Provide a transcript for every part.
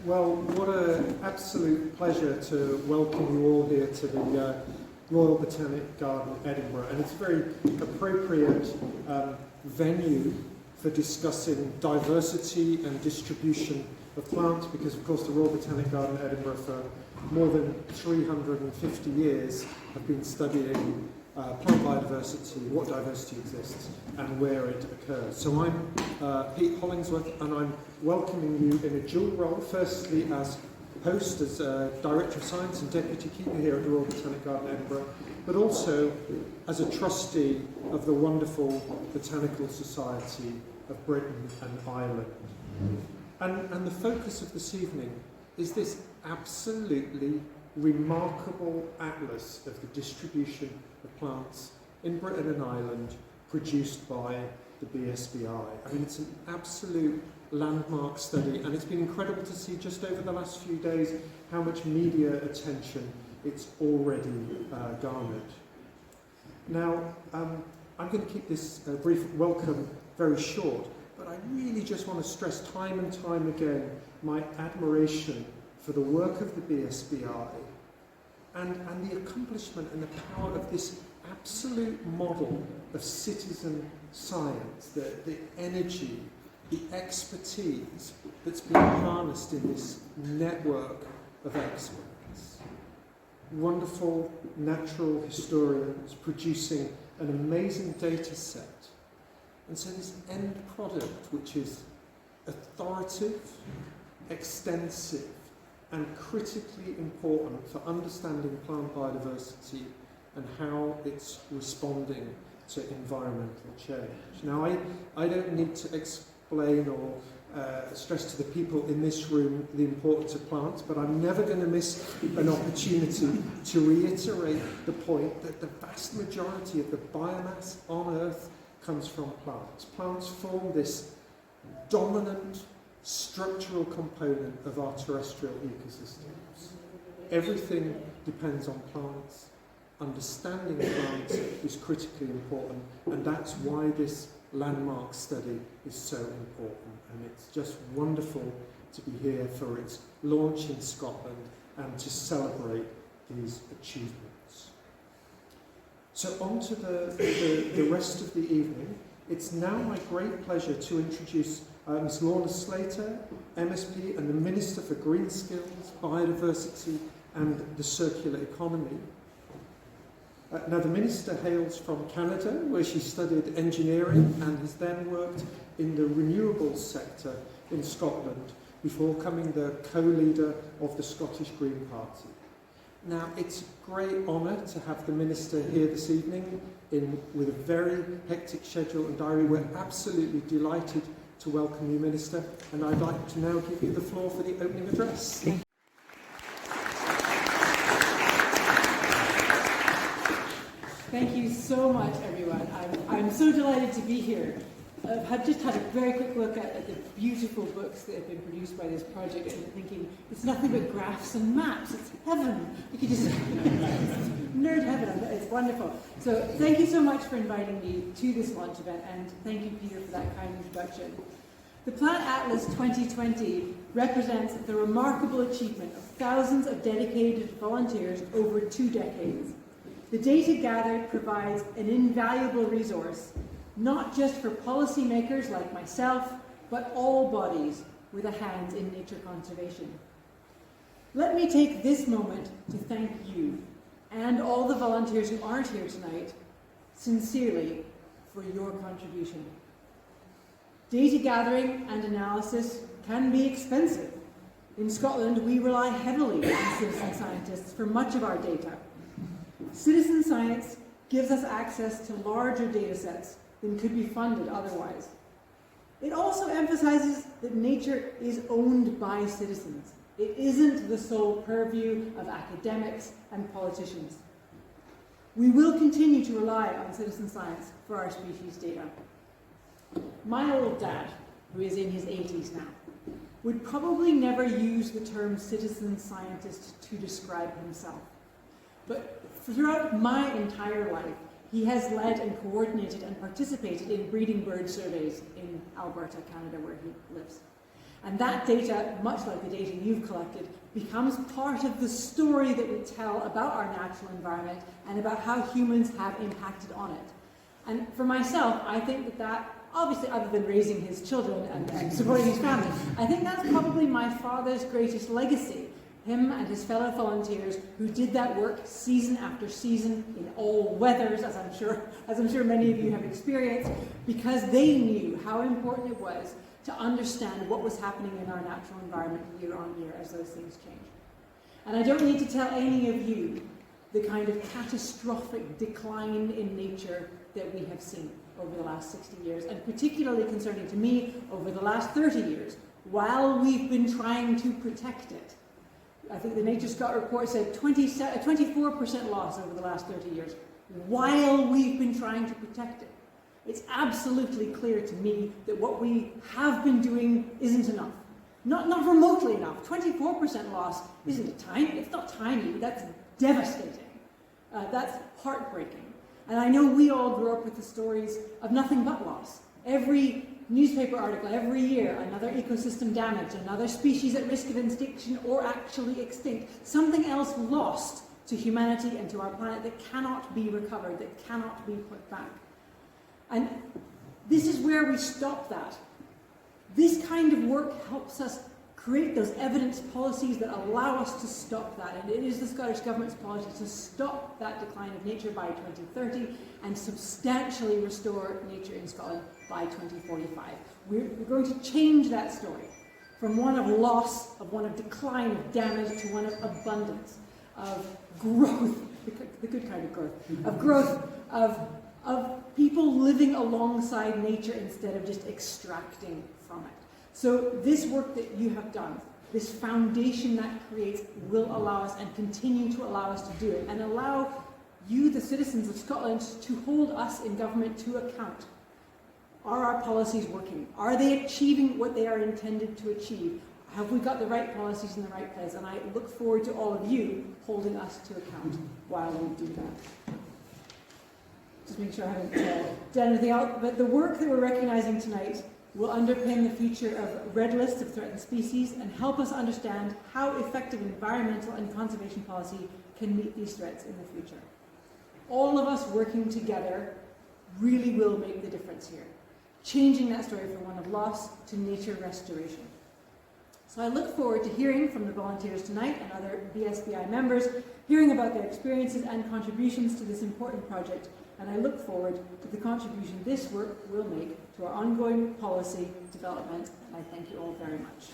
Well, what an absolute pleasure to welcome you all here to the Royal Botanic Garden, Edinburgh. And it's a very appropriate venue for discussing diversity and distribution of plants, because of course the Royal Botanic Garden, Edinburgh, for more than 350 years have been studying plant biodiversity, what diversity exists, and where it occurs. So I'm Pete Hollingsworth, and I'm welcoming you in a dual role, firstly as host, as Director of Science and Deputy Keeper here at the Royal Botanic Garden, Edinburgh, but also as a trustee of the wonderful Botanical Society of Britain and Ireland. And the focus of this evening is this absolutely remarkable atlas of the distribution of plants in Britain and Ireland produced by the BSBI. I mean, it's an absolute landmark study, and it's been incredible to see just over the last few days how much media attention it's already garnered. Now, I'm going to keep this brief welcome very short, but I really just want to stress time and time again my admiration for the work of the BSBI and the accomplishment and the power of this absolute model of citizen science, the energy, the expertise that's been harnessed in this network of experts. Wonderful natural historians producing an amazing data set. And so this end product, which is authoritative, extensive, and critically important for understanding plant biodiversity and how it's responding to environmental change. Now, I don't need to explain or stress to the people in this room the importance of plants, but I'm never going to miss an opportunity to reiterate the point that the vast majority of the biomass on Earth comes from plants. Plants form this dominant structural component of our terrestrial ecosystems. Everything depends on plants. Understanding plants is critically important, and that's why this landmark study is so important. And it's just wonderful to be here for its launch in Scotland and to celebrate these achievements. So on to the rest of the evening. It's now my great pleasure to introduce Ms. Lorna Slater, MSP and the Minister for Green Skills, Biodiversity and the Circular Economy. Now, the Minister hails from Canada, where she studied engineering and has then worked in the renewables sector in Scotland before becoming the co-leader of the Scottish Green Party. Now, it's a great honour to have the Minister here this evening with a very hectic schedule and diary. We're absolutely delighted to welcome you, Minister, and I'd like to now give you the floor for the opening address. Thank you so much, everyone. I'm so delighted to be here. I've just had a very quick look at the beautiful books that have been produced by this project, and thinking it's nothing but graphs and maps. It's heaven. You could just nerd heaven. It's wonderful. So thank you so much for inviting me to this launch event, and thank you, Peter, for that kind introduction. The Plant Atlas 2020 represents the remarkable achievement of thousands of dedicated volunteers over 2 decades. The data gathered provides an invaluable resource, not just for policymakers like myself, but all bodies with a hand in nature conservation. Let me take this moment to thank you and all the volunteers who aren't here tonight sincerely for your contribution. Data gathering and analysis can be expensive. In Scotland, we rely heavily on citizen scientists for much of our data. Citizen science gives us access to larger data sets than could be funded otherwise. It also emphasizes that nature is owned by citizens. It isn't the sole purview of academics and politicians. We will continue to rely on citizen science for our species data. My old dad, who is in his 80s now, would probably never use the term citizen scientist to describe himself. But throughout my entire life, he has led and coordinated and participated in breeding bird surveys in Alberta, Canada, where he lives. And that data, much like the data you've collected, becomes part of the story that we tell about our natural environment and about how humans have impacted on it. And for myself, I think that obviously, other than raising his children and supporting his family, I think that's probably my father's greatest legacy. Him and his fellow volunteers who did that work season after season in all weathers, as I'm sure many of you have experienced, because they knew how important it was to understand what was happening in our natural environment year on year as those things change. And I don't need to tell any of you the kind of catastrophic decline in nature that we have seen over the last 60 years, and particularly concerning to me over the last 30 years, while we've been trying to protect it. I think the Nature Scout report said 24% loss over the last 30 years, while we've been trying to protect it. It's absolutely clear to me that what we have been doing isn't enough. Not remotely enough. 24% loss isn't tiny. It's not tiny. That's devastating. That's heartbreaking. And I know we all grew up with the stories of nothing but loss. Every newspaper article, every year, another ecosystem damage, another species at risk of extinction or actually extinct, something else lost to humanity and to our planet that cannot be recovered, that cannot be put back. And this is where we stop that. This kind of work helps us create those evidence policies that allow us to stop that. And it is the Scottish Government's policy to stop that decline of nature by 2030 and substantially restore nature in Scotland by 2045. We're going to change that story from one of loss, of one of decline, of damage, to one of abundance, of growth, the good kind of growth, of people living alongside nature instead of just extracting from it. So this work that you have done, this foundation that creates, will allow us and continue to allow us to do it, and allow you, the citizens of Scotland, to hold us in government to account. Are our policies working? Are they achieving what they are intended to achieve? Have we got the right policies in the right place? And I look forward to all of you holding us to account while we do that. Just make sure I haven't done anything else, but the work that we're recognizing tonight will underpin the future of red lists of threatened species and help us understand how effective environmental and conservation policy can meet these threats in the future. All of us working together really will make the difference here, changing that story from one of loss to nature restoration. So I look forward to hearing from the volunteers tonight and other BSBI members, hearing about their experiences and contributions to this important project, and I look forward to the contribution this work will make to our ongoing policy development, and I thank you all very much.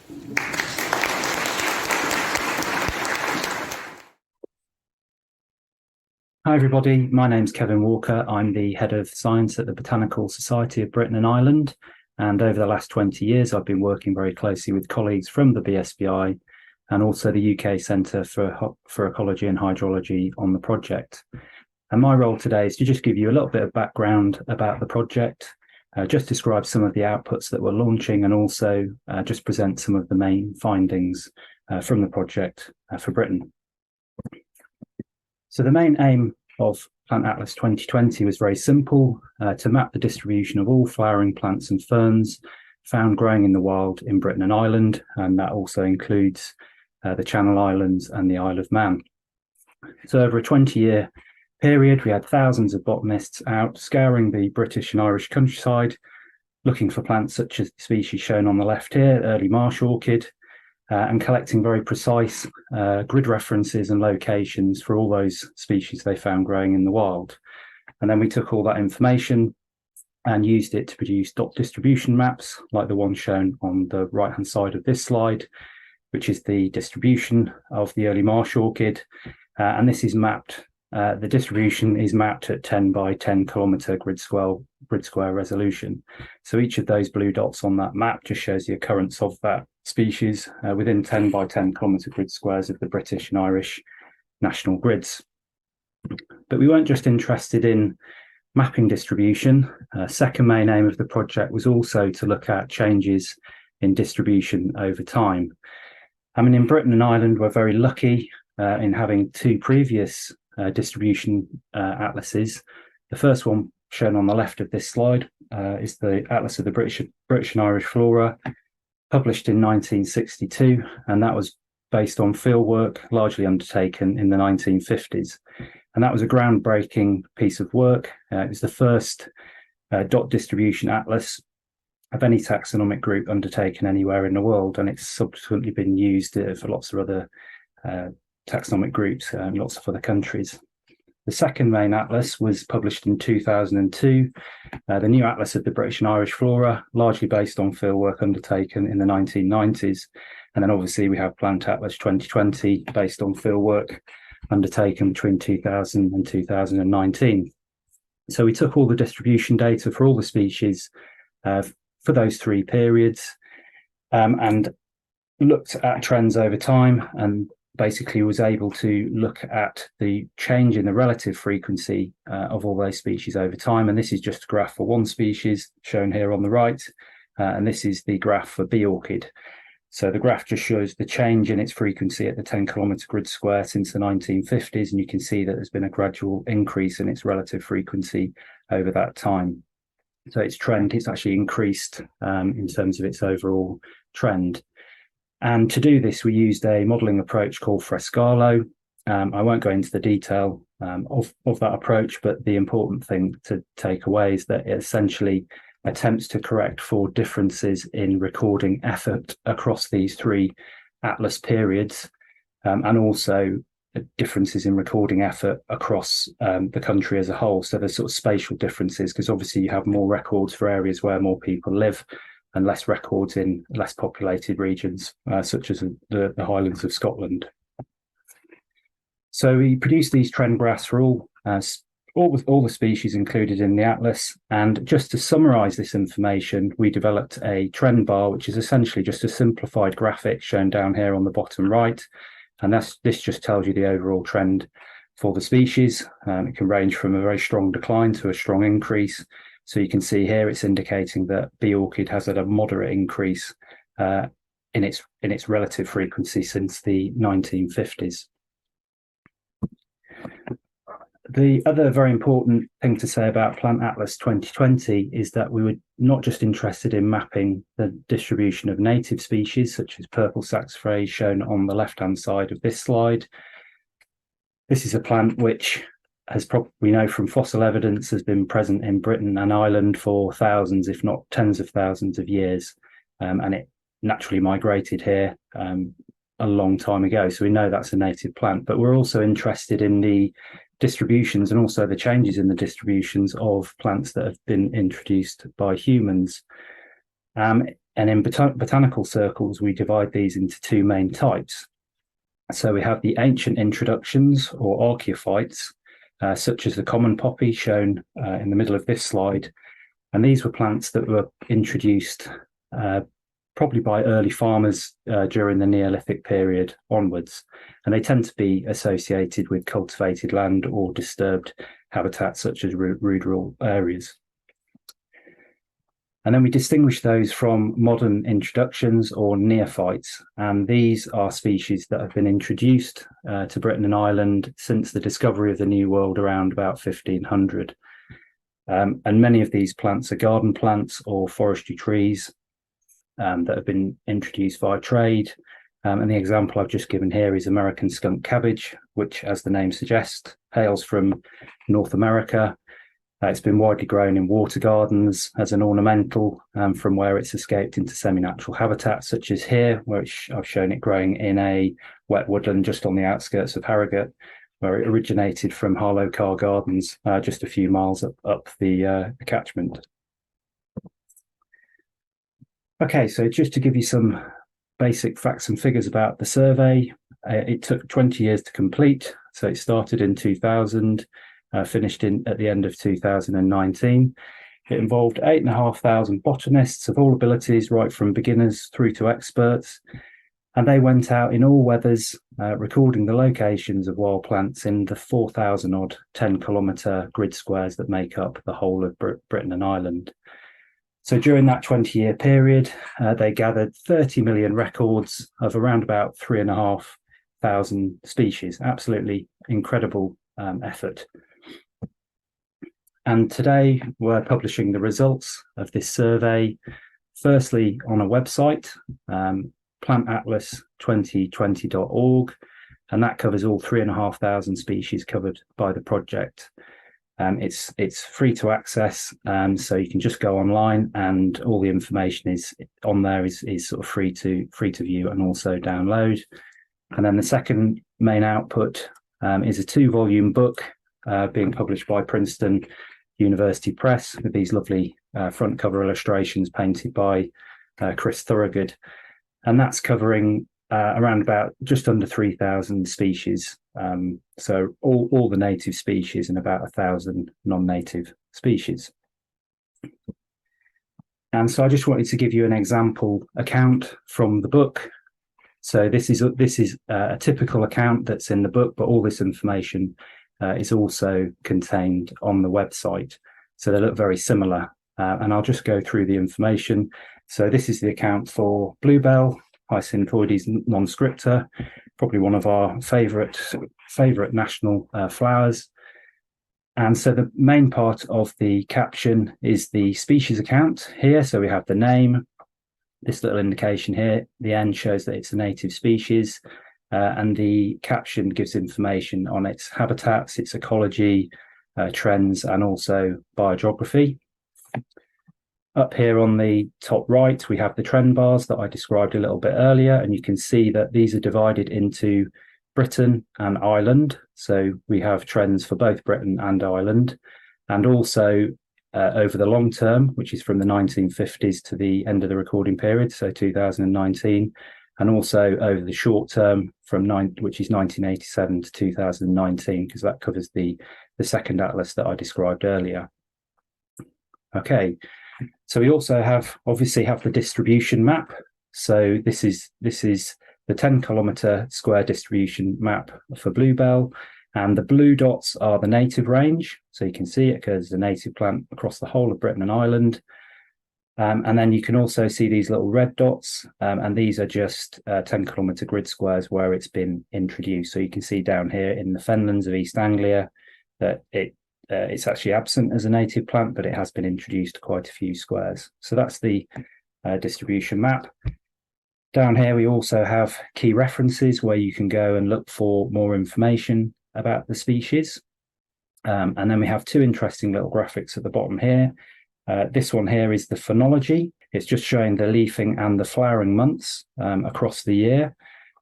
Hi everybody, my name's Kevin Walker. I'm the Head of Science at the Botanical Society of Britain and Ireland, and over the last 20 years I've been working very closely with colleagues from the BSBI and also the UK Centre for Ecology and Hydrology on the project. And my role today is to just give you a little bit of background about the project, just describe some of the outputs that we're launching, and also just present some of the main findings from the project for Britain. So the main aim of Plant Atlas 2020 was very simple, to map the distribution of all flowering plants and ferns found growing in the wild in Britain and Ireland, and that also includes the Channel Islands and the Isle of Man. So over a 20-year period, we had thousands of botanists out scouring the British and Irish countryside, looking for plants such as the species shown on the left here, early marsh orchid, and collecting very precise grid references and locations for all those species they found growing in the wild. And then we took all that information and used it to produce dot distribution maps, like the one shown on the right-hand side of this slide, which is the distribution of the early marsh orchid. And this is mapped. The distribution is mapped at 10 by 10 kilometre grid square resolution. So each of those blue dots on that map just shows the occurrence of that species within 10 by 10 kilometre grid squares of the British and Irish national grids. But we weren't just interested in mapping distribution. Second main aim of the project was also to look at changes in distribution over time. I mean, in Britain and Ireland, we're very lucky in having two previous distribution atlases. The first one shown on the left of this slide is the Atlas of the British and Irish flora, published in 1962, and that was based on fieldwork largely undertaken in the 1950s. And that was a groundbreaking piece of work. It was the first dot distribution atlas of any taxonomic group undertaken anywhere in the world, and it's subsequently been used for lots of other taxonomic groups in lots of other countries. The second main atlas was published in 2002, the new atlas of the British and Irish flora, largely based on fieldwork undertaken in the 1990s. And then obviously we have Plant Atlas 2020, based on fieldwork undertaken between 2000 and 2019. So we took all the distribution data for all the species for those 3 periods and looked at trends over time, and basically was able to look at the change in the relative frequency of all those species over time. And this is just a graph for one species shown here on the right. And this is the graph for bee orchid. So the graph just shows the change in its frequency at the 10-kilometre grid square since the 1950s. And you can see that there's been a gradual increase in its relative frequency over that time. So its trend, it's actually increased in terms of its overall trend. And to do this, we used a modelling approach called Frescalo. I won't go into the detail of that approach, but the important thing to take away is that it essentially attempts to correct for differences in recording effort across these 3 atlas periods, and also differences in recording effort across the country as a whole. So there's sort of spatial differences, because obviously you have more records for areas where more people live, and less records in less populated regions, such as the Highlands of Scotland. So we produced these trend graphs for all the species included in the atlas. And just to summarise this information, we developed a trend bar, which is essentially just a simplified graphic shown down here on the bottom right. And this just tells you the overall trend for the species. It can range from a very strong decline to a strong increase. So you can see here it's indicating that bee orchid has had a moderate increase in its relative frequency since the 1950s. The other very important thing to say about Plant Atlas 2020 is that we were not just interested in mapping the distribution of native species, such as purple saxifrage shown on the left-hand side of this slide. This is a plant which we know from fossil evidence has been present in Britain and Ireland for thousands, if not tens of thousands of years, and it naturally migrated here a long time ago. So we know that's a native plant, but we're also interested in the distributions and also the changes in the distributions of plants that have been introduced by humans. And in botanical circles, we divide these into 2 main types. So we have the ancient introductions, or archaeophytes, such as the common poppy shown in the middle of this slide. And these were plants that were introduced probably by early farmers during the Neolithic period onwards. And they tend to be associated with cultivated land or disturbed habitats such as ruderal areas. And then we distinguish those from modern introductions, or neophytes. And these are species that have been introduced to Britain and Ireland since the discovery of the New World around about 1500. And many of these plants are garden plants or forestry trees that have been introduced via trade. And the example I've just given here is American skunk cabbage, which, as the name suggests, hails from North America. It's been widely grown in water gardens as an ornamental, from where it's escaped into semi-natural habitats, such as here, where I've shown it growing in a wet woodland just on the outskirts of Harrogate, where it originated from Harlow Car Gardens, just a few miles up the catchment. Okay, so just to give you some basic facts and figures about the survey, it took 20 years to complete. So it started in 2000, finished at the end of 2019. It involved 8,500 botanists of all abilities, right from beginners through to experts. And they went out in all weathers, recording the locations of wild plants in the 4,000 odd 10-kilometre grid squares that make up the whole of Britain and Ireland. So during that 20-year period, they gathered 30 million records of around about 3,500 species. Absolutely incredible effort. And today we're publishing the results of this survey firstly on a website, plantatlas2020.org, and that covers all 3,500 species covered by the project. It's free to access, so you can just go online, and all the information is on there is sort of free to view and also download. And then the second main output is a 2-volume book being published by Princeton University Press with these lovely front cover illustrations painted by Chris Thorogood, and that's covering around about just under 3,000 species. So all the native species and about 1,000 non-native species. And so I just wanted to give you an example account from the book. So this is a typical account that's in the book, but all this information is also contained on the website. So they look very similar. And I'll just go through the information. So this is the account for bluebell, Hyacintoides non-scripta, probably one of our favorite national flowers. And so the main part of the caption is the species account here. So we have the name, this little indication here, the N shows that it's a native species, and the caption gives information on its habitats, its ecology, trends, and also biogeography. Up here on the top right, we have the trend bars that I described a little bit earlier, and you can see that these are divided into Britain and Ireland. So we have trends for both Britain and Ireland, and also over the long term, which is from the 1950s to the end of the recording period, so 2019, and also over the short term which is 1987 to 2019, because that covers the second atlas that I described earlier. Okay. So we also obviously have the distribution map. So this is the 10-kilometre square distribution map for bluebell, and the blue dots are the native range. So you can see it occurs as a native plant across the whole of Britain and Ireland. And then you can also see these little red dots, and these are just 10-kilometre grid squares where it's been introduced. So you can see down here in the fenlands of East Anglia that it's actually absent as a native plant, but it has been introduced to quite a few squares. So that's the distribution map. Down here, we also have key references where you can go and look for more information about the species. And then we have 2 interesting little graphics at the bottom here. This one here is the phenology. It's just showing the leafing and the flowering months across the year.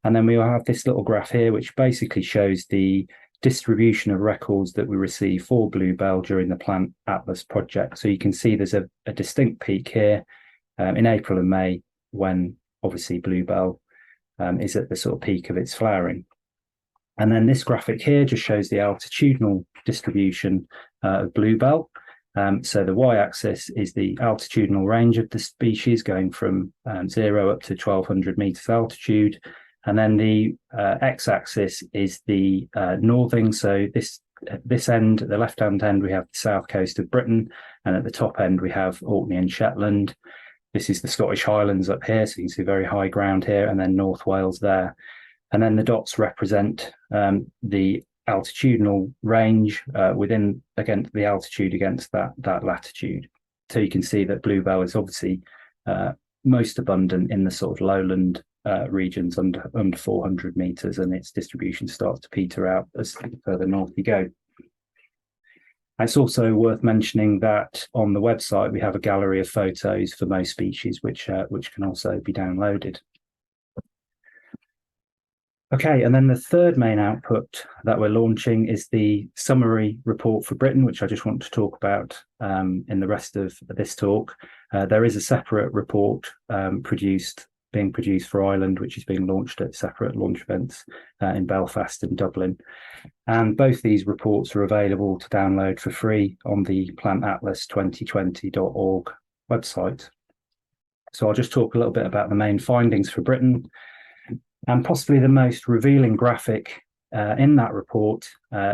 And then we will have this little graph here, which basically shows the distribution of records that we receive for bluebell during the Plant Atlas project. So you can see there's a distinct peak here in April and May, when obviously bluebell is at the sort of peak of its flowering. And then this graphic here just shows the altitudinal distribution of bluebell. So the y-axis is the altitudinal range of the species, going from 0 up to 1,200 meters altitude. And then the x-axis is the northing. So this end, the left-hand end, we have the south coast of Britain, and at the top end we have Orkney and Shetland. This is the Scottish Highlands up here, so you can see very high ground here, and then North Wales there. And then the dots represent the altitudinal range against the altitude against that latitude. So you can see that bluebell is obviously most abundant in the sort of lowland regions under 400 meters, and its distribution starts to peter out as further north you go. It's also worth mentioning that on the website we have a gallery of photos for most species, which can also be downloaded. Okay, and then the third main output that we're launching is the summary report for Britain, which I just want to talk about in the rest of this talk. There is a separate report being produced for Ireland, which is being launched at separate launch events in Belfast and Dublin. And both these reports are available to download for free on the plantatlas2020.org website. So I'll just talk a little bit about the main findings for Britain. And possibly the most revealing graphic in that report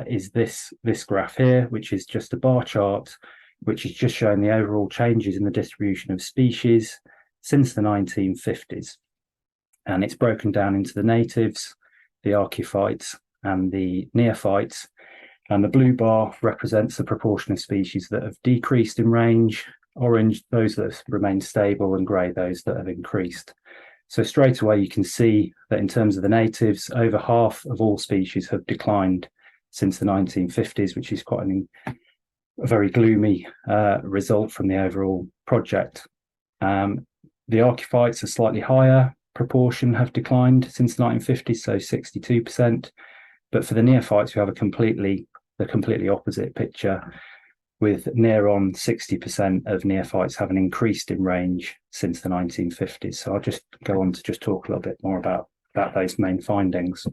is this graph here, which is just a bar chart, which is just showing the overall changes in the distribution of species since the 1950s. And it's broken down into the natives, the archaeophytes, and the neophytes. And the blue bar represents the proportion of species that have decreased in range, orange those that have remained stable, and grey those that have increased. So straight away you can see that in terms of the natives, over half of all species have declined since the 1950s, which is quite a very gloomy result from the overall project. The Archaeophytes, a slightly higher proportion, have declined since the 1950s, so 62%. But for the Neophytes, we have the completely opposite picture, with near on 60% of Neophytes having increased in range since the 1950s. So I'll just go on to just talk a little bit more about those main findings.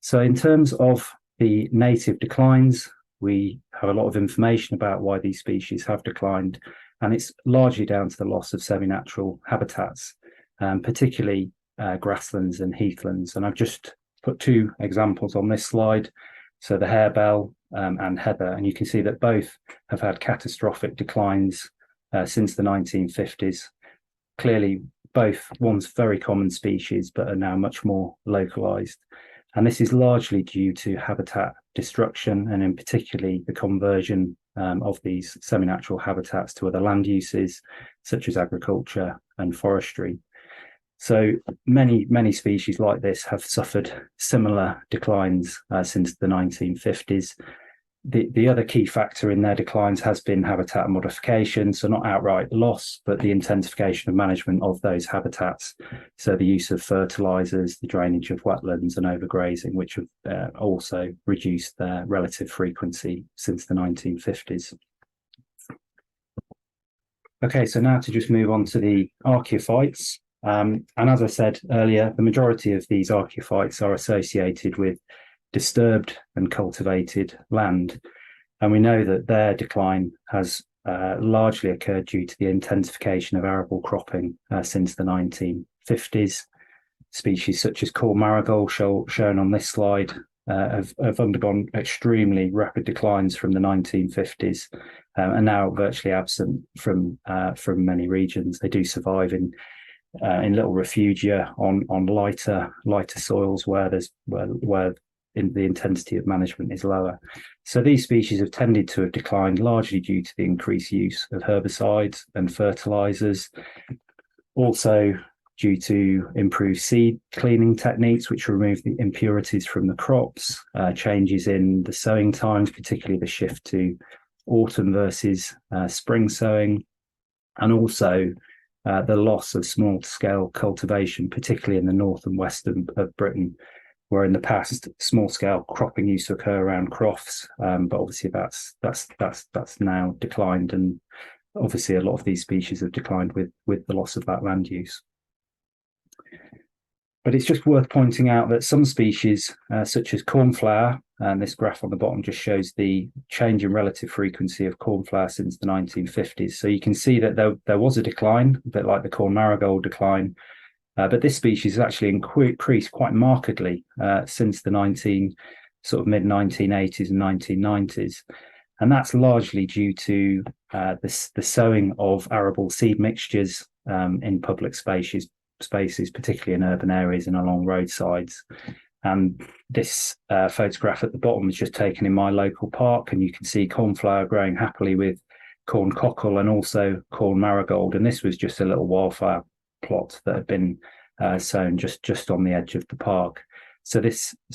So in terms of the native declines, we have a lot of information about why these species have declined, and it's largely down to the loss of semi-natural habitats, particularly grasslands and heathlands. And I've just put two examples on this slide. So the harebell and heather, and you can see that both have had catastrophic declines since the 1950s. Clearly, one's very common species, but are now much more localized. And this is largely due to habitat destruction, and in particularly the conversion of these semi-natural habitats to other land uses, such as agriculture and forestry. So many species like this have suffered similar declines since the 1950s. The other key factor in their declines has been habitat modification, so not outright loss, but the intensification of management of those habitats. So the use of fertilizers, the drainage of wetlands and overgrazing, which have also reduced their relative frequency since the 1950s. Okay, so now to just move on to the Archaeophytes. And as I said earlier, the majority of these Archaeophytes are associated with disturbed and cultivated land. And we know that their decline has largely occurred due to the intensification of arable cropping since the 1950s. Species such as corn marigold, shown on this slide, have undergone extremely rapid declines from the 1950s and now virtually absent from many regions. They do survive in little refugia on lighter soils where the intensity of management is lower. So these species have tended to have declined largely due to the increased use of herbicides and fertilizers, also due to improved seed cleaning techniques which remove the impurities from the crops, changes in the sowing times, particularly the shift to autumn versus spring sowing, and also the loss of small-scale cultivation, particularly in the north and west of Britain, where in the past small-scale cropping used to occur around crofts, but obviously that's now declined, and obviously a lot of these species have declined with the loss of that land use. But it's just worth pointing out that some species, such as cornflower, and this graph on the bottom just shows the change in relative frequency of cornflower since the 1950s. So you can see that there was a decline, a bit like the corn marigold decline, but this species has actually increased quite markedly since the mid-1980s and 1990s. And that's largely due to the sowing of arable seed mixtures in public spaces, particularly in urban areas and along roadsides. And this photograph at the bottom is just taken in my local park, and you can see cornflower growing happily with corn cockle and also corn marigold. And this was just a little wildflower plot that had been sown just on the edge of the park. So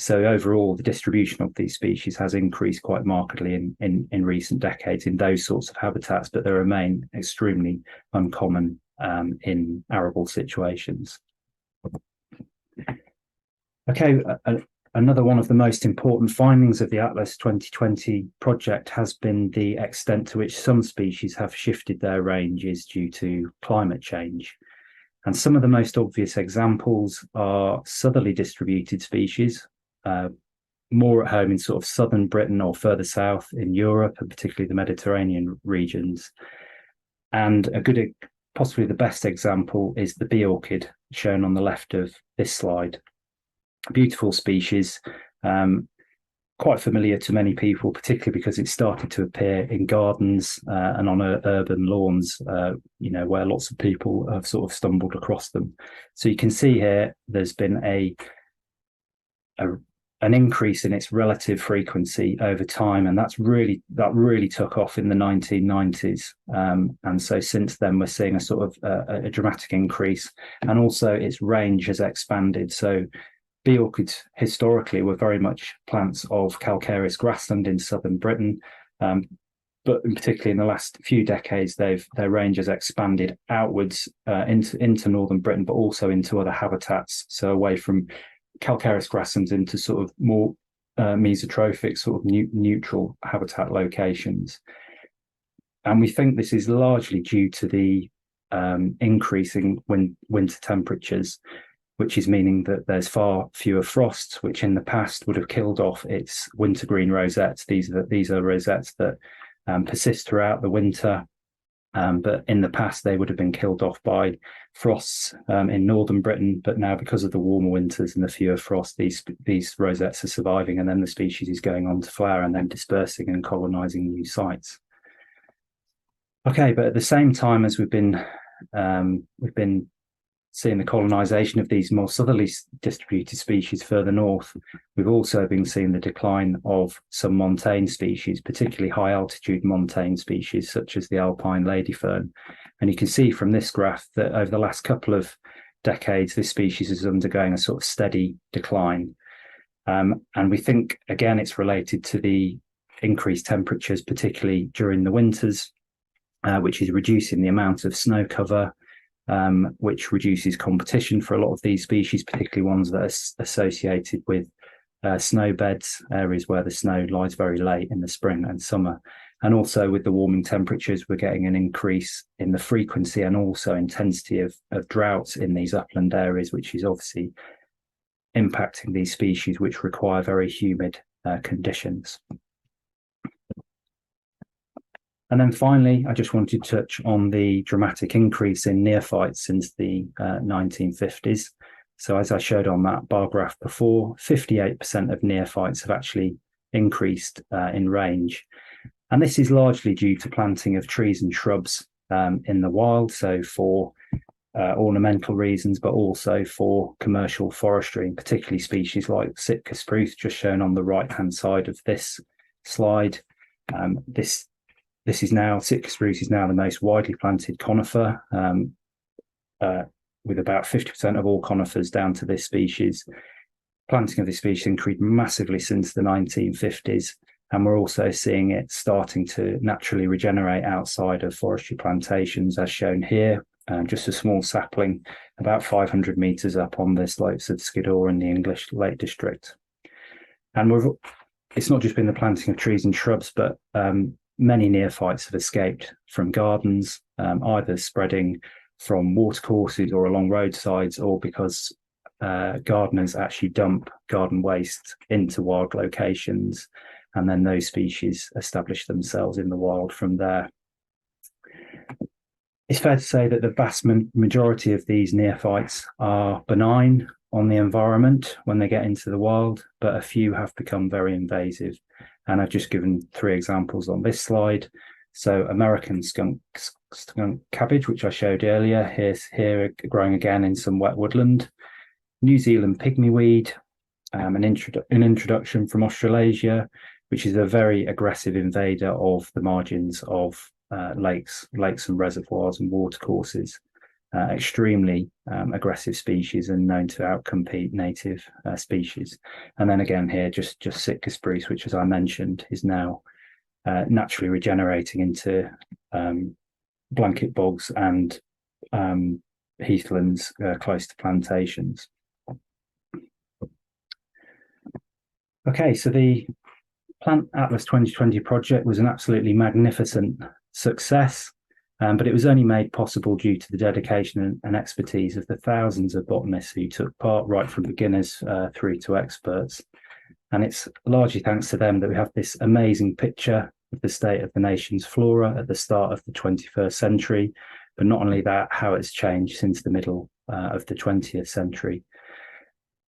overall, the distribution of these species has increased quite markedly in recent decades in those sorts of habitats, but they remain extremely uncommon in arable situations. Okay, another one of the most important findings of the Atlas 2020 project has been the extent to which some species have shifted their ranges due to climate change. And some of the most obvious examples are southerly distributed species, more at home in sort of southern Britain or further south in Europe, and particularly the Mediterranean regions. And possibly the best example is the bee orchid, shown on the left of this slide. Beautiful species, quite familiar to many people, particularly because it started to appear in gardens and on urban lawns, where lots of people have sort of stumbled across them. So you can see here there's been a an increase in its relative frequency over time, and that really took off in the 1990s. And so since then, we're seeing a sort of a dramatic increase, and also its range has expanded. So bee orchids historically were very much plants of calcareous grassland in southern Britain, but particularly in the last few decades, their range has expanded outwards into northern Britain, but also into other habitats, so away from calcareous grasslands into sort of more mesotrophic, sort of neutral habitat locations. And we think this is largely due to the increasing winter temperatures, which is meaning that there's far fewer frosts, which in the past would have killed off its wintergreen rosettes. These are rosettes that persist throughout the winter. But in the past, they would have been killed off by frosts in northern Britain. But now, because of the warmer winters and the fewer frosts, these rosettes are surviving, and then the species is going on to flower and then dispersing and colonising new sites. Okay, but at the same time as we've been seeing the colonisation of these more southerly distributed species further north, we've also been seeing the decline of some montane species, particularly high altitude montane species such as the alpine ladyfern. And you can see from this graph that over the last couple of decades, this species is undergoing a sort of steady decline. And we think, again, it's related to the increased temperatures, particularly during the winters, which is reducing the amount of snow cover, which reduces competition for a lot of these species, particularly ones that are associated with snow beds, areas where the snow lies very late in the spring and summer. And also with the warming temperatures, we're getting an increase in the frequency and also intensity of droughts in these upland areas, which is obviously impacting these species, which require very humid conditions. And then finally, I just wanted to touch on the dramatic increase in neophytes since the 1950s. So as I showed on that bar graph before, 58% of neophytes have actually increased in range. And this is largely due to planting of trees and shrubs in the wild, so for ornamental reasons, but also for commercial forestry, and particularly species like Sitka spruce, just shown on the right-hand side of this slide. Sitka spruce is now the most widely planted conifer, with about 50% of all conifers down to this species. Planting of this species increased massively since the 1950s, and we're also seeing it starting to naturally regenerate outside of forestry plantations, as shown here. Just a small sapling, about 500 metres up on the slopes of Skiddaw in the English Lake District. And it's not just been the planting of trees and shrubs, but many neophytes have escaped from gardens, either spreading from watercourses or along roadsides, or because gardeners actually dump garden waste into wild locations, and then those species establish themselves in the wild from there. It's fair to say that the vast majority of these neophytes are benign on the environment when they get into the wild, but a few have become very invasive. And I've just given 3 examples on this slide. So American skunk cabbage, which I showed earlier, here growing again in some wet woodland. New Zealand pygmyweed, an introduction from Australasia, which is a very aggressive invader of the margins of lakes and reservoirs and watercourses. Extremely aggressive species and known to outcompete native species. And then again here, just Sitka spruce, which, as I mentioned, is now naturally regenerating into blanket bogs and heathlands close to plantations. Okay, so the Plant Atlas 2020 project was an absolutely magnificent success. But it was only made possible due to the dedication and expertise of the thousands of botanists who took part, right from beginners through to experts. And it's largely thanks to them that we have this amazing picture of the state of the nation's flora at the start of the 21st century. But not only that, how it's changed since the middle of the 20th century.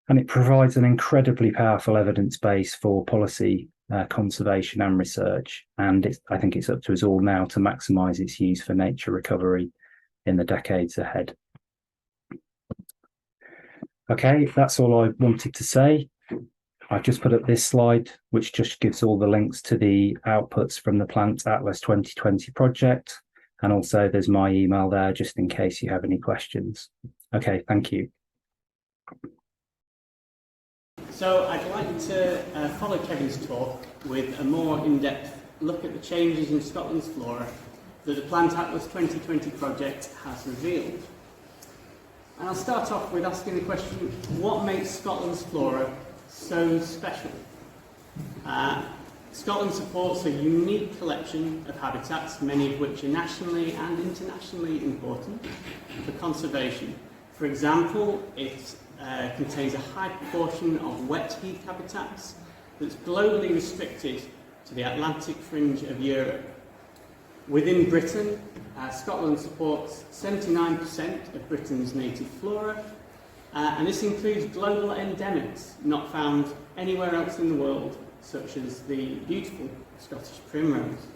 And it provides an incredibly powerful evidence base for policy conservation and research, and I think it's up to us all now to maximise its use for nature recovery in the decades ahead. Okay, that's all I wanted to say. I've just put up this slide, which just gives all the links to the outputs from the Plant Atlas 2020 project. And also there's my email there, just in case you have any questions. Okay, thank you. So I'd like to follow Kevin's talk with a more in-depth look at the changes in Scotland's flora that the Plant Atlas 2020 project has revealed. And I'll start off with asking the question, what makes Scotland's flora so special? Scotland supports a unique collection of habitats, many of which are nationally and internationally important for conservation. For example, it contains a high proportion of wet heath habitats that's globally restricted to the Atlantic fringe of Europe. Within Britain, Scotland supports 79% of Britain's native flora, and this includes global endemics not found anywhere else in the world, such as the beautiful Scottish primrose.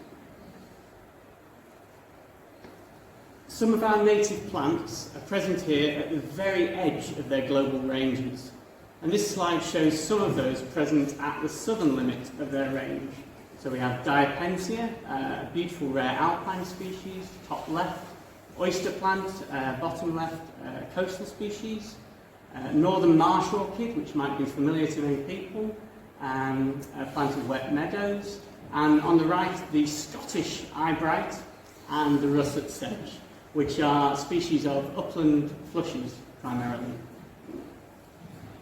Some of our native plants are present here at the very edge of their global ranges, and this slide shows some of those present at the southern limit of their range. So we have Diapensia, a beautiful rare alpine species, top left, oyster plant, bottom left, coastal species, northern marsh orchid, which might be familiar to many people, a plant of wet meadows, and on the right the Scottish eyebright and the russet sedge, which are species of upland flushes primarily.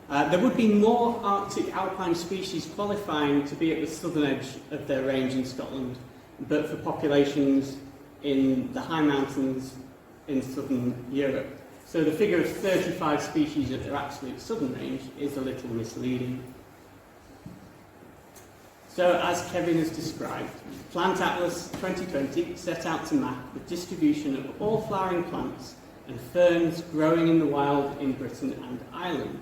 There would be more Arctic alpine species qualifying to be at the southern edge of their range in Scotland, but for populations in the high mountains in southern Europe. So the figure of 35 species at their absolute southern range is a little misleading. So, as Kevin has described, Plant Atlas 2020 set out to map the distribution of all flowering plants and ferns growing in the wild in Britain and Ireland,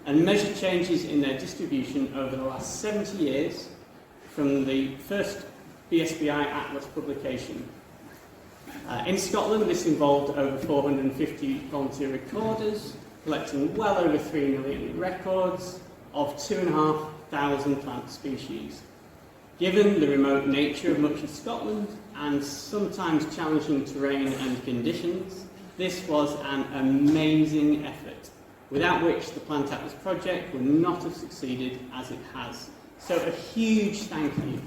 and measure changes in their distribution over the last 70 years from the first BSBI Atlas publication. In Scotland, this involved over 450 volunteer recorders, collecting well over 3 million records of 2,500 plant species. Given the remote nature of much of Scotland and sometimes challenging terrain and conditions, this was an amazing effort, without which the Plant Atlas project would not have succeeded as it has. So a huge thank you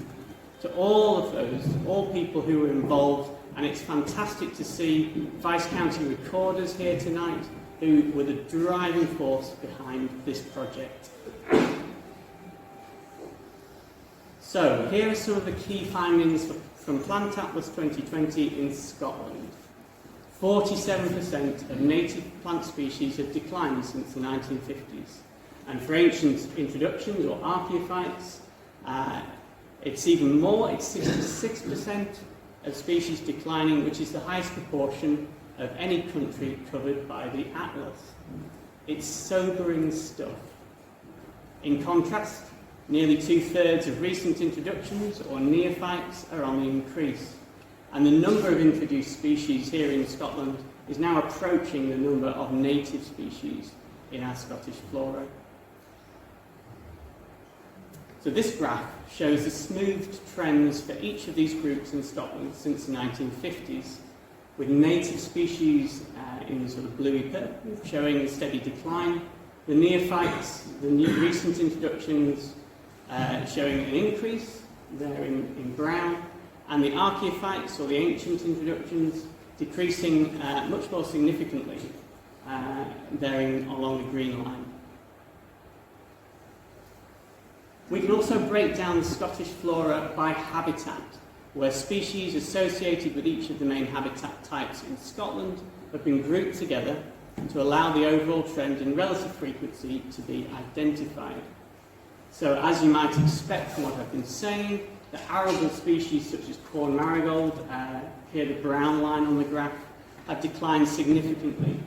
to all people who were involved, and it's fantastic to see Vice County recorders here tonight who were the driving force behind this project. So, here are some of the key findings from Plant Atlas 2020 in Scotland. 47% of native plant species have declined since the 1950s. And for ancient introductions, or archaeophytes, it's even more, it's 66% of species declining, which is the highest proportion of any country covered by the Atlas. It's sobering stuff. In contrast, nearly 2/3 of recent introductions, or neophytes, are on the increase. And the number of introduced species here in Scotland is now approaching the number of native species in our Scottish flora. So this graph shows the smoothed trends for each of these groups in Scotland since the 1950s, with native species in the sort of bluey purple showing a steady decline, the neophytes, the new recent introductions, showing an increase there in brown, and the archaeophytes, or the ancient introductions, decreasing much more significantly there along the green line. We can also break down the Scottish flora by habitat, where species associated with each of the main habitat types in Scotland have been grouped together to allow the overall trend in relative frequency to be identified. So, as you might expect from what I've been saying, the arable species such as corn marigold, here the brown line on the graph, have declined significantly.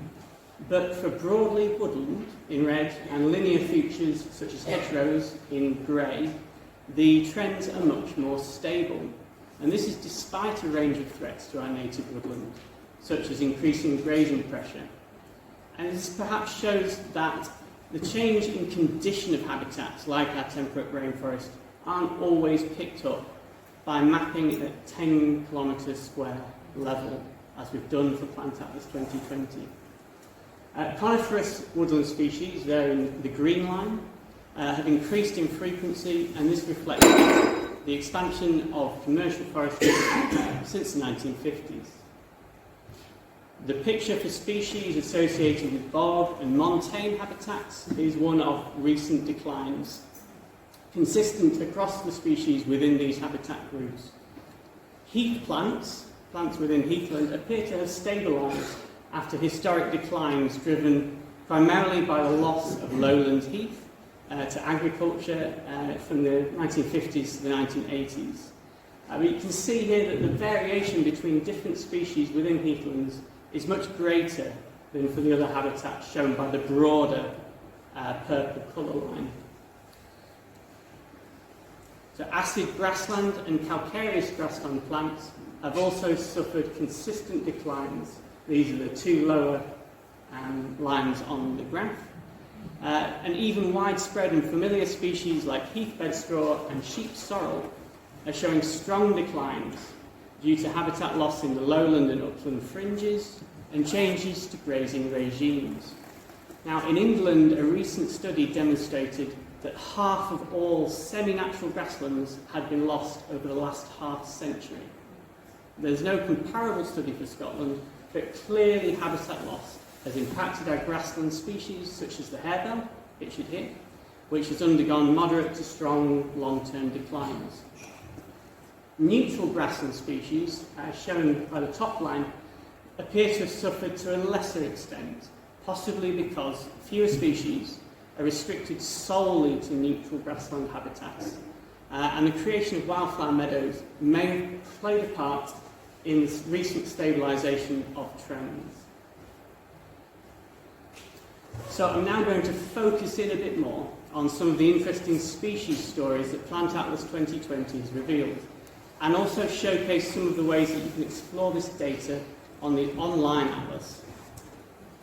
But for broadleaf woodland in red and linear features such as hedgerows in grey, the trends are much more stable. And this is despite a range of threats to our native woodland, such as increasing grazing pressure. And this perhaps shows that the change in condition of habitats, like our temperate rainforest, aren't always picked up by mapping at 10 kilometres square level, as we've done for Plant Atlas 2020. Coniferous woodland species, there in the green line, have increased in frequency, and this reflects the expansion of commercial forestry since the 1950s. The picture for species associated with bog and montane habitats is one of recent declines, consistent across the species within these habitat groups. Heath plants, plants within heathland, appear to have stabilised after historic declines driven primarily by the loss of lowland heath to agriculture from the 1950s to the 1980s. You can see here that the variation between different species within heathlands is much greater than for the other habitats shown by the broader purple colour line. So acid grassland and calcareous grassland plants have also suffered consistent declines. These are the two lower lines on the graph. And even widespread and familiar species like heath bedstraw and sheep sorrel are showing strong declines due to habitat loss in the lowland and upland fringes and changes to grazing regimes. Now, in England, a recent study demonstrated that half of all semi-natural grasslands had been lost over the last half century. There's no comparable study for Scotland, but clearly habitat loss has impacted our grassland species, such as the harebell, pictured here, which has undergone moderate to strong long-term declines. Neutral grassland species, as shown by the top line, appear to have suffered to a lesser extent, possibly because fewer species are restricted solely to neutral grassland habitats, and the creation of wildflower meadows may have played a part in this recent stabilisation of trends. So I'm now going to focus in a bit more on some of the interesting species stories that Plant Atlas 2020 has revealed, and also showcase some of the ways that you can explore this data on the online atlas.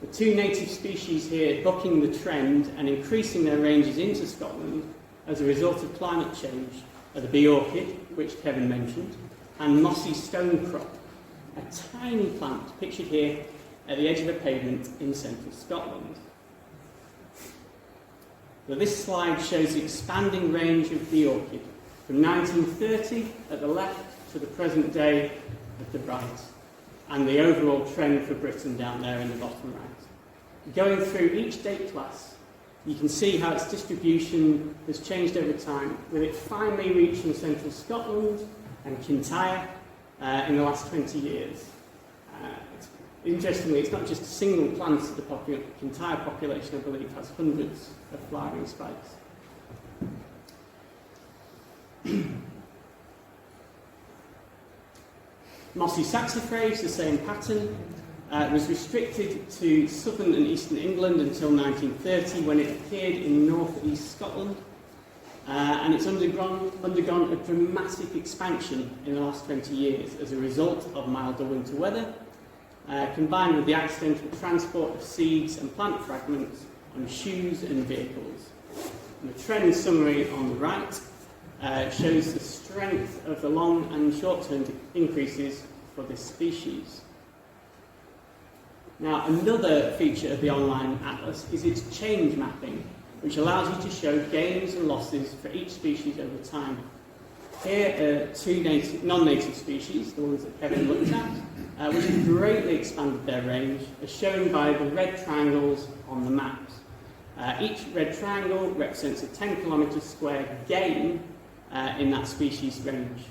The two native species here bucking the trend and increasing their ranges into Scotland as a result of climate change are the bee orchid, which Kevin mentioned, and mossy stonecrop, a tiny plant pictured here at the edge of a pavement in central Scotland. So this slide shows the expanding range of bee orchid from 1930 at the left to the present day at the right, and the overall trend for Britain down there in the bottom right. Going through each date class, you can see how its distribution has changed over time, with it finally reaching central Scotland and Kintyre in the last 20 years. Interestingly, it's not just a single plant. The Kintyre population, I believe, has hundreds of flowering spikes. Mossy saxifrage, the same pattern, was restricted to southern and eastern England until 1930, when it appeared in north east Scotland, and it's undergone a dramatic expansion in the last 20 years as a result of milder winter weather, combined with the accidental transport of seeds and plant fragments on shoes and vehicles. And the trend summary on the right shows the strength of the long and short-term increases for this species. Now, another feature of the online atlas is its change mapping, which allows you to show gains and losses for each species over time. Here are two non-native species, the ones that Kevin looked at, which have greatly expanded their range, as shown by the red triangles on the maps. Each red triangle represents a 10 kilometre square gain in that species range.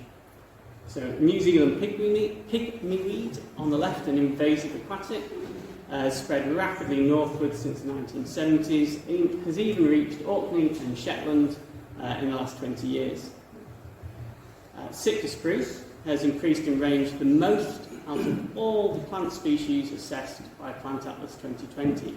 So New Zealand pygmy-weed on the left, an invasive aquatic, has spread rapidly northwards since the 1970s, has even reached Orkney and Shetland in the last 20 years. Sitka spruce has increased in range the most out of all the plant species assessed by Plant Atlas 2020.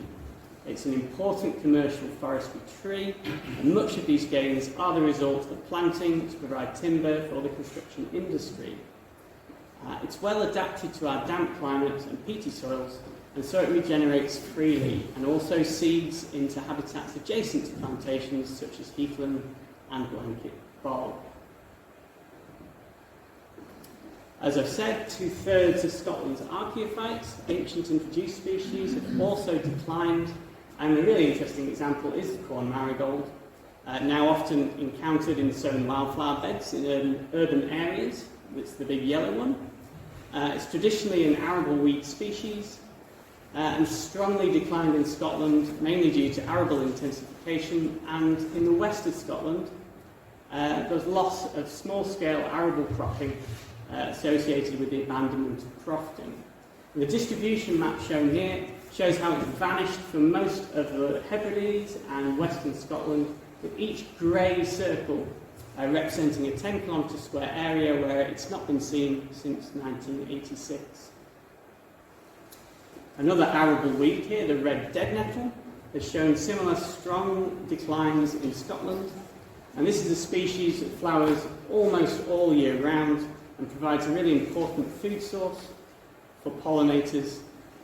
It's an important commercial forestry tree, and much of these gains are the result of planting to provide timber for the construction industry. It's well adapted to our damp climate and peaty soils, and so it regenerates freely and also seeds into habitats adjacent to plantations such as heathland and blanket bog. As I've said, 2/3 of Scotland's archaeophytes, ancient introduced species, have also declined, and a really interesting example is the corn marigold, now often encountered in sown wildflower beds in urban areas. It's the big yellow one. It's traditionally an arable weed species and strongly declined in Scotland, mainly due to arable intensification, and in the west of Scotland, there's loss of small-scale arable cropping associated with the abandonment of crofting. And the distribution map shown here shows how it's vanished from most of the Hebrides and western Scotland, with each grey circle representing a 10-kilometre square area where it's not been seen since 1986. Another arable weed here, the red dead nettle, has shown similar strong declines in Scotland, and this is a species that flowers almost all year round and provides a really important food source for pollinators.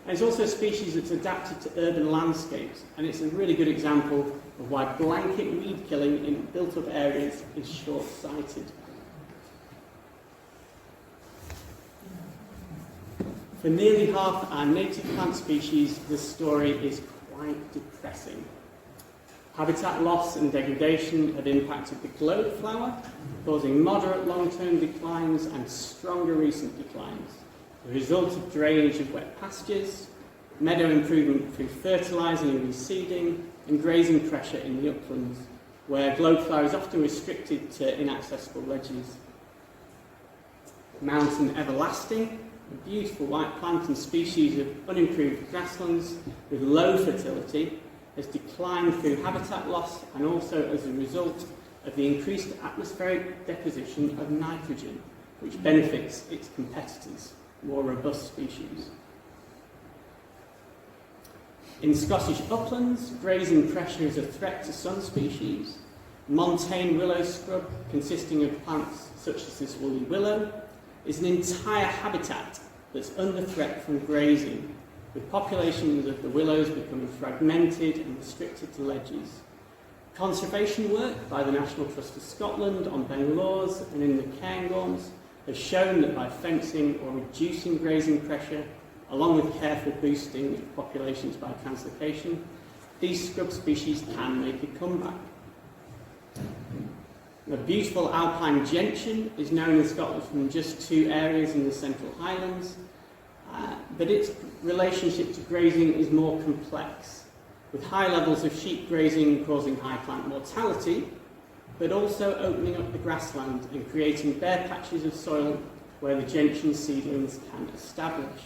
And it's also a species that's adapted to urban landscapes, and it's a really good example of why blanket weed killing in built-up areas is short-sighted. For nearly half our native plant species, the story is quite depressing. Habitat loss and degradation have impacted the globe flower, causing moderate long-term declines and stronger recent declines, the result of drainage of wet pastures, meadow improvement through fertilising and reseeding, and grazing pressure in the uplands, where globe flower is often restricted to inaccessible ledges. Mountain everlasting, a beautiful white plant and species of unimproved grasslands with low fertility, has declined through habitat loss and also as a result of the increased atmospheric deposition of nitrogen, which benefits its competitors, more robust species. In Scottish uplands, grazing pressure is a threat to some species. Montane willow scrub, consisting of plants such as this woolly willow, is an entire habitat that's under threat from grazing, with populations of the willows becoming fragmented and restricted to ledges. Conservation work by the National Trust of Scotland on Ben Lawes and in the Cairngorms has shown that by fencing or reducing grazing pressure, along with careful boosting of populations by translocation, these scrub species can make a comeback. The beautiful alpine gentian is known in Scotland from just 2 areas in the Central Highlands, but its relationship to grazing is more complex, with high levels of sheep grazing causing high plant mortality, but also opening up the grassland and creating bare patches of soil where the gentian seedlings can establish.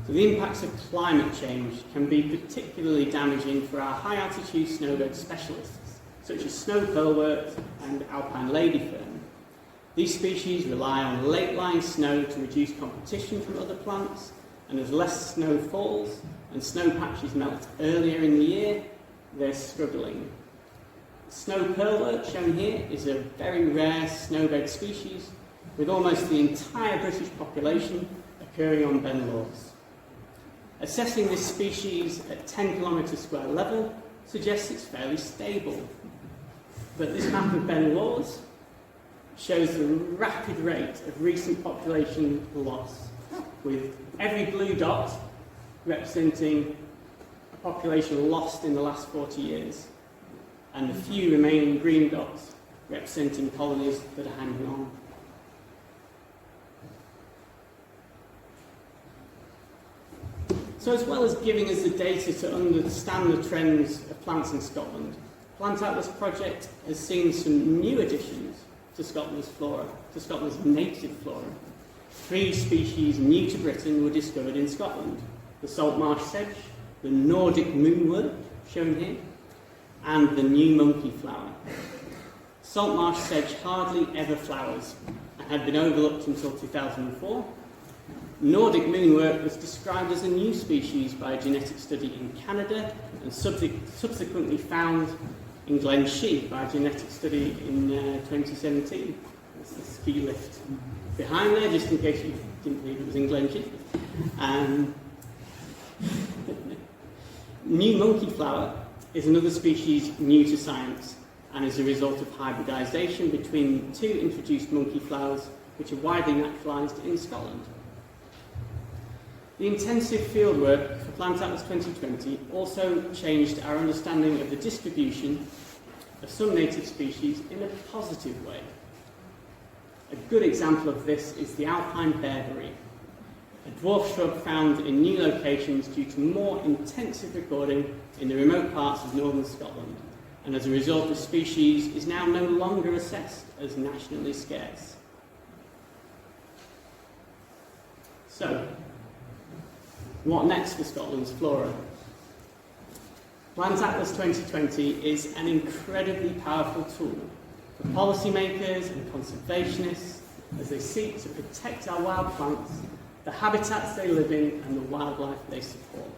So the impacts of climate change can be particularly damaging for our high-altitude snowbird specialists, such as snow pearlwort and alpine ladyfern. These species rely on late-lying snow to reduce competition from other plants, and as less snow falls and snow patches melt earlier in the year, they're struggling. Snow pearlwort, shown here, is a very rare snowbed species, with almost the entire British population occurring on Ben Lawes. Assessing this species at 10-kilometre square level suggests it's fairly stable. But this map of Ben Lawes shows the rapid rate of recent population loss, with every blue dot representing a population lost in the last 40 years, and the few remaining green dots representing colonies that are hanging on. So as well as giving us the data to understand the trends of plants in Scotland, Plant Atlas Project has seen some new additions to Scotland's flora, to Scotland's native flora. 3 species new to Britain were discovered in Scotland: the salt marsh sedge, the Nordic moonwort, shown here, and the new monkey flower. Salt marsh sedge hardly ever flowers and had been overlooked until 2004. Nordic moonwort was described as a new species by a genetic study in Canada and subsequently found in Glen Shee by a genetic study in 2017. It's the ski lift behind there, just in case you didn't believe it was in Glenshire. New monkey flower is another species new to science and is a result of hybridisation between two introduced monkey flowers which are widely naturalised in Scotland. The intensive fieldwork for Plant Atlas 2020 also changed our understanding of the distribution of some native species in a positive way. A good example of this is the alpine bearberry, a dwarf shrub found in new locations due to more intensive recording in the remote parts of northern Scotland, and as a result the species is now no longer assessed as nationally scarce. So, what next for Scotland's flora? Plant Atlas 2020 is an incredibly powerful tool for policymakers and conservationists as they seek to protect our wild plants, the habitats they live in and the wildlife they support.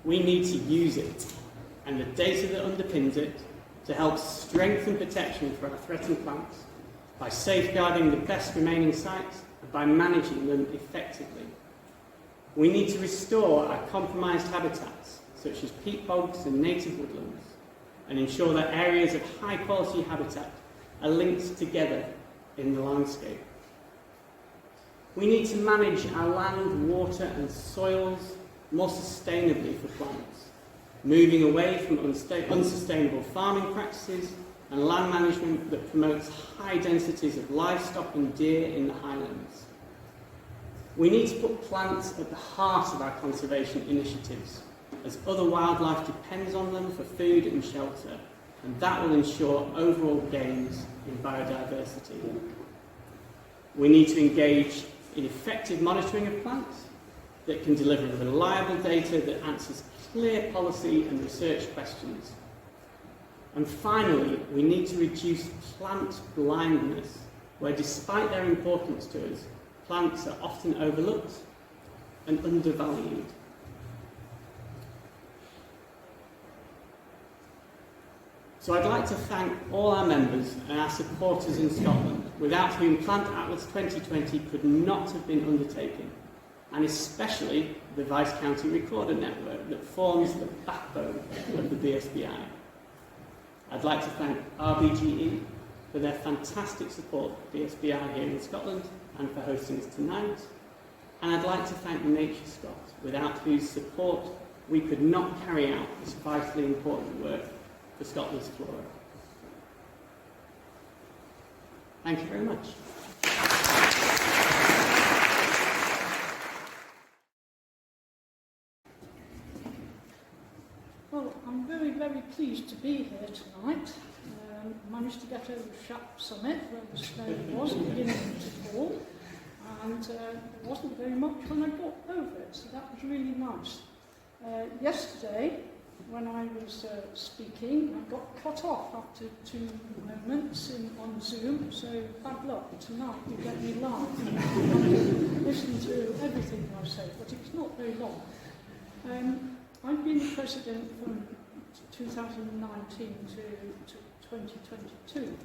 We need to use it and the data that underpins it to help strengthen protection for our threatened plants by safeguarding the best remaining sites and by managing them effectively. We need to restore our compromised habitats, such as peat bogs and native woodlands, and ensure that areas of high quality habitat are linked together in the landscape. We need to manage our land, water and soils more sustainably for plants, moving away from unsustainable farming practices and land management that promotes high densities of livestock and deer in the highlands. We need to put plants at the heart of our conservation initiatives, as other wildlife depends on them for food and shelter, and that will ensure overall gains in biodiversity. We need to engage in effective monitoring of plants that can deliver reliable data that answers clear policy and research questions. And finally, we need to reduce plant blindness, where despite their importance to us, plants are often overlooked and undervalued. So I'd like to thank all our members and our supporters in Scotland, without whom Plant Atlas 2020 could not have been undertaken, and especially the Vice County Recorder Network that forms the backbone of the BSBI. I'd like to thank RBGE for their fantastic support of BSBI here in Scotland and for hosting us tonight. And I'd like to thank Nature Scot, without whose support we could not carry out this vitally important work for Scotland's flora. Thank you very much. Well, I'm very, very pleased to be here tonight. Managed to get over Shap Summit, where the snow was beginning to fall, and there wasn't very much when I got over it, so that was really nice. Yesterday, when I was speaking, I got cut off after 2 moments on Zoom, so bad luck. Tonight you get me live and listen to everything I say, but it's not very long. I've been the president from 2019 to 2022,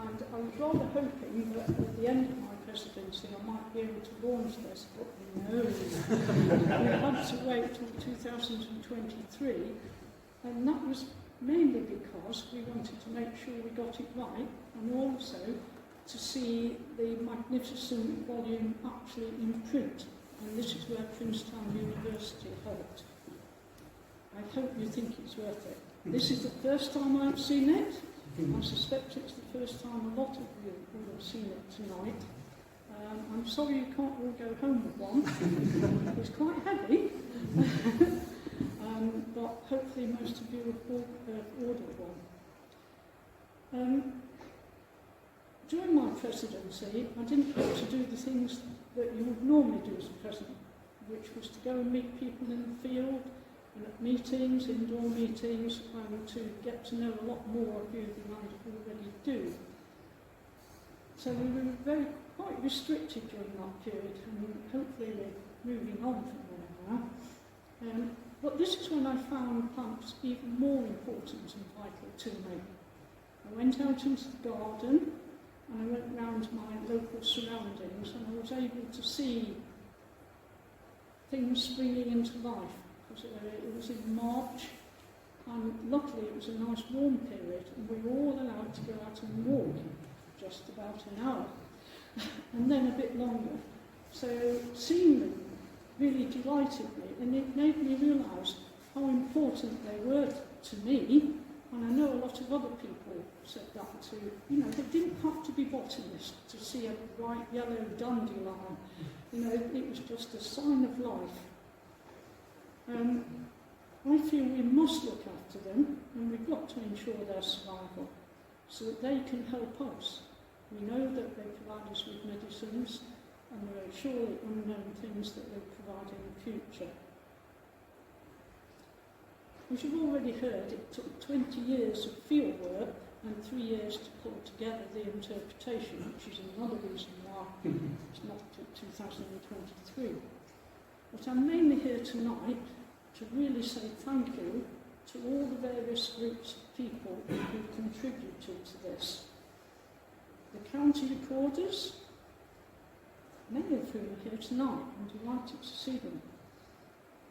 and I was rather hoping that at the end of my presidency I might be able to launch this, but no. We had to wait till 2023, and that was mainly because we wanted to make sure we got it right, and also to see the magnificent volume actually in print, and this is where Princetown University helped. I hope you think it's worth it. This is the first time I've seen it. I suspect it's the first time a lot of you will have seen it tonight. I'm sorry you can't all go home with one. It's quite heavy. But hopefully most of you have ordered one. During my presidency, I didn't get to do the things that you would normally do as a president, which was to go and meet people in the field, and at meetings, indoor meetings, and to get to know a lot more of you than I already do. So we were quite restricted during that period, and hopefully we're moving on from there now. But this is when I found plants even more important and vital to me. I went out into the garden, and I went round my local surroundings, and I was able to see things springing into life. Because it was in March, and luckily it was a nice warm period, and we were all allowed to go out and walk just about an hour, and then a bit longer. So seeing them really delighted me, and it made me realise how important they were to me. And I know a lot of other people said that too. You know, they didn't have to be botanists to see a bright yellow dandelion. You know, it was just a sign of life. I feel we must look after them, and we've got to ensure their survival so that they can help us. We know that they provide us with medicines, and there are surely unknown things that they provide in the future. As you've already heard, it took 20 years of field work and 3 years to pull together the interpretation, which is another reason why it's not till 2023. But I'm mainly here tonight to really say thank you to all the various groups of people who contributed to this. The county recorders, many of whom are here tonight. I'm delighted to see them.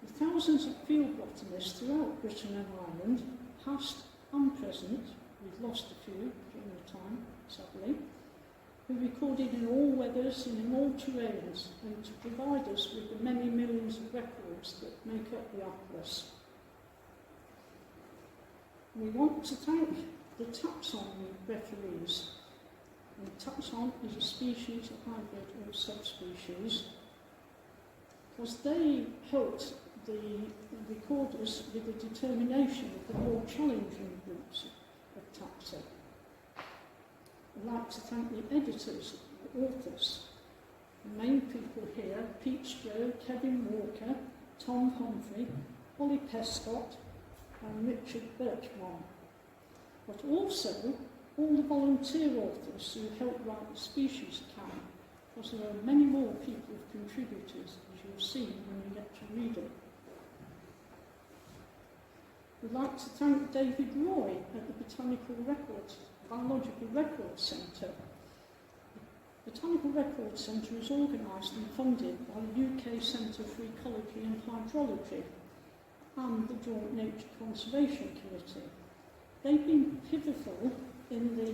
The thousands of field botanists throughout Britain and Ireland, past and present, we've lost a few during the time, sadly, who recorded in all weathers and in all terrains, and to provide us with the many millions of records that make up the atlas. We want to thank the taxon referees. And taxon is a species, a hybrid of subspecies, because they helped the recorders with the determination of the more challenging groups of taxa. I'd like to thank the editors, the authors, the main people here, Pete Joe, Kevin Walker, Tom Humphrey, Holly Pescott and Richard Birchmont. But also all the volunteer authors who helped write the species account, because there are many more people who've contributed, as you'll see when you get to read it. We'd like to thank David Roy at the Biological Records Centre. The Botanical Records Centre is organised and funded by the UK Centre for Ecology and Hydrology and the Joint Nature Conservation Committee. They've been pivotal in the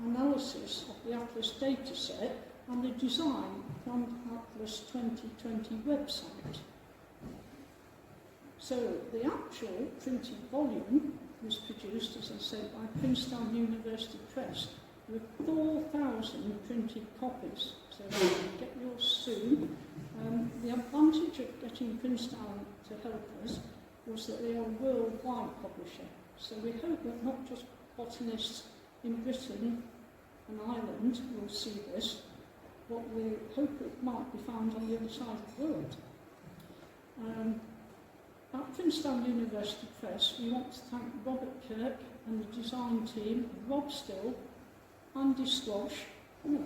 analysis of the Atlas dataset and the design of the Atlas 2020 website. So the actual printed volume was produced, as I said, by Princeton University Press with 4,000 printed copies. So get yours soon. The advantage of getting Princeton to help us was that they are a worldwide publisher. So we hope that not just botanists in Britain and Ireland will see this, but we hope it might be found on the other side of the world. At Princeton University Press, we want to thank Robert Kirk and the design team, Rob Still, Andy Squash. We're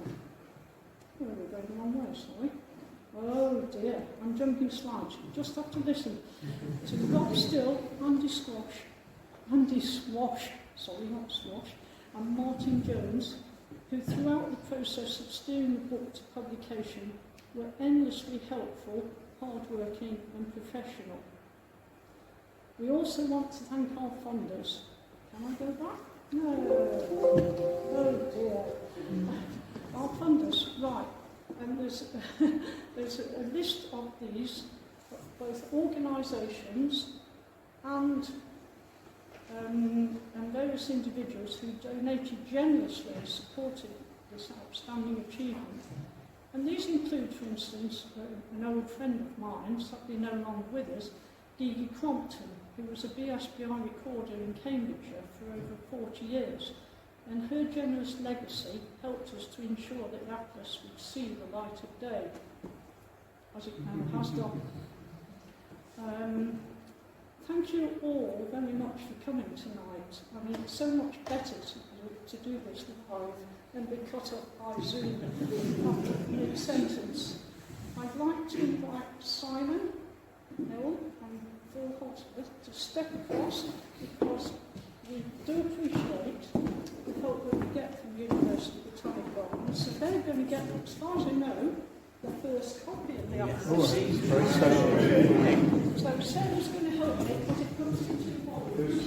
going the wrong way, sorry. Oh dear, I'm jumping slides. You just have to listen to Rob Still, Andy Squash, sorry, not Squash, and Martin Jones, who throughout the process of steering the book to publication were endlessly helpful, hard-working and professional. We also want to thank our funders. Can I go back? No. Oh dear. Our funders, right. And there's a list of these, both organisations and various individuals who donated generously and supported this outstanding achievement. And these include, for instance, an old friend of mine, sadly no longer with us, Gigi Crompton, who was a BSBI recorder in Cambridgeshire for over 40 years. And her generous legacy helped us to ensure that the Atlas would see the light of day, as it now has done. Thank you all very much for coming tonight. I mean, it's so much better to do this live than be cut off by Zoom after mid-sentence. I'd like to invite Simon, Ellen and Phil Hosworth to step across, because we do appreciate the help that we get from University Botanical So they're going to get, as far as I know, the first copy of the atlas. Oh, very special. So Sarah's going to help me put it into volumes.